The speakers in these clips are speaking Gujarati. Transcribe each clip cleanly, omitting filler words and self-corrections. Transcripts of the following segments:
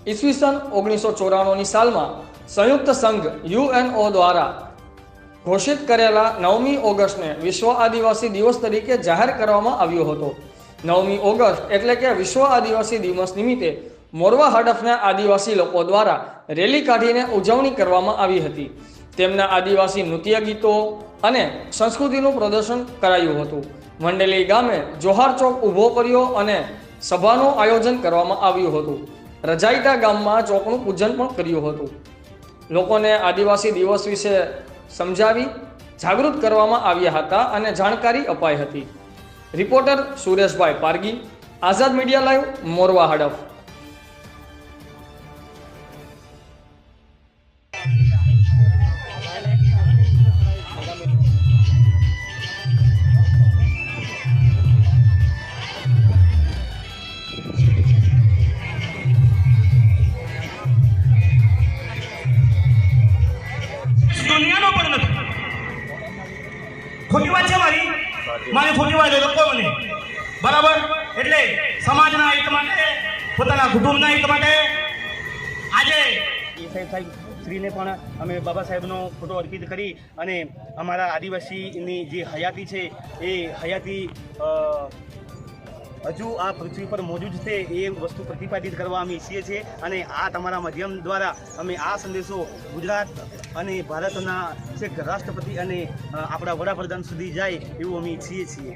ઈસવીસન 1994ની સાલમાં સંયુક્ત સંઘ યુએનઓ દ્વારા ઘોષિત કરેલા 9મી ઓગસ્ટને વિશ્વ આદિવાસી દિવસ તરીકે જાહેર કરવામાં આવ્યો હતો। 9મી ઓગસ્ટ એટલે કે વિશ્વ આદિવાસી દિવસ નિમિત્તે મોરવા હડફના આદિવાસી લોકો દ્વારા રેલી કાઢીને ઉજવણી કરવામાં આવી હતી। તેમના આદિવાસી નૃત્ય ગીતો અને સંસ્કૃતિનું પ્રદર્શન કરાયું હતું। મંડેલી ગામે જોહાર ચોક ઊભો કર્યો અને સભાનું આયોજન કરવામાં આવ્યું હતું। રજાઈટા ગામમાં ચોકનું પૂજન પણ કર્યું હતું। લોકોને આદિવાસી દિવસ વિશે સમજાવી જાગૃત કરવામાં આવ્યા હતા અને જાણકારી અપાઈ હતી। રિપોર્ટર સુરેશભાઈ પારગી, આઝાદ મીડિયા લાઈવ, મોરવા હડફ। દુનિયાનો પણ નથી। ખોટી વાત છે મારી ખોટી વાત લખો મને બરાબર। એટલે સમાજના હિત માટે, પોતાના કુટુંબના હિત માટે આજે સાહેબ શ્રીને પણ અમે બાબા સાહેબનો ફોટો અર્પિત કરી અને અમારા આદિવાસીની જે હયાતી છે એ હયાતી હજુ આ પૃથ્વી પર મોજૂદ છે એ વસ્તુ પ્રતિપાદિત કરવા અમે ઈચ્છીએ છીએ અને આ તમારા માધ્યમ દ્વારા અમે આ સંદેશો ગુજરાત અને ભારતના છેક રાષ્ટ્રપતિ અને આપણા વડાપ્રધાન સુધી જાય એવું અમે ઈચ્છીએ છીએ।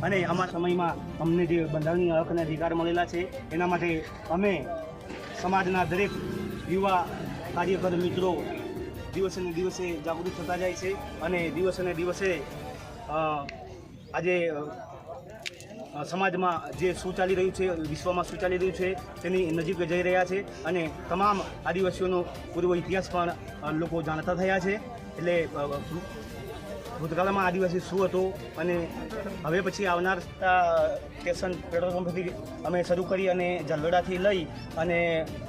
અને અમારા સમયમાં અમને જે બંધારણીય હક અને અધિકાર મળેલા છે એના માટે અમે સમાજના દરેક યુવા કાર્યકર મિત્રો દિવસે ને દિવસે જાગૃત થતા જાય છે અને દિવસે ને દિવસે આજે સમાજમાં જે શું ચાલી રહ્યું છે, વિશ્વમાં શું ચાલી રહ્યું છે તેની નજીક જઈ રહ્યા છે અને તમામ આદિવાસીઓનો પૂર્વ ઇતિહાસ પણ લોકો જાણતા થયા છે। એટલે ભૂતકાળમાં આદિવાસી શું હતો અને હવે પછી આવનાર સ્ટેશન પેટ્રોલ પંપથી અમે શરૂ કરી અને ઝાલોડાથી લઈ અને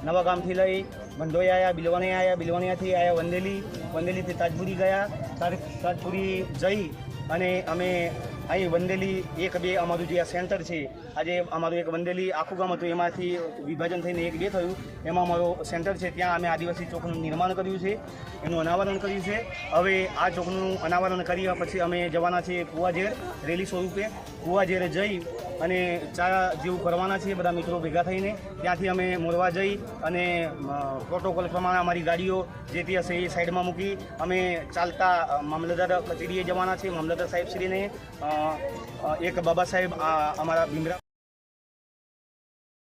નવા ગામથી લઈ બંધોઈ આવ્યા, બિલવાણી આવ્યા, બિલવાણીયાથી આવ્યા વંદેલીથી તાજપુરી ગયા, તાજપુરી જઈ અને અમે અહીં વંદેલી 1-2 અમારું જે આ સેન્ટર છે, આજે અમારું એક વંદેલી આખું ગામ હતું એમાંથી વિભાજન થઈને 1-2 થયું, એમાં અમારો સેન્ટર છે ત્યાં અમે આદિવાસી ચોકનું નિર્માણ કર્યું છે, એનું અનાવરણ કર્યું છે। હવે આ ચોકનું અનાવરણ કર્યા પછી અમે જવાના છીએ કુવાઝેર રેલી સ્વરૂપે। કુવાઝેર જઈ અને ચા જેવું કરવાના છીએ બધા મિત્રો ભેગા થઈને। ત્યાંથી અમે મોરવા જઈ અને પ્રોટોકોલ પ્રમાણે અમારી ગાડીઓ જે તે હશે એ સાઈડમાં મૂકી અમે ચાલતા મામલતદાર કચેરીએ જવાના છે। મામલતદાર સાહેબશ્રીને એક બાબા સાહેબ અમારા ભીમરા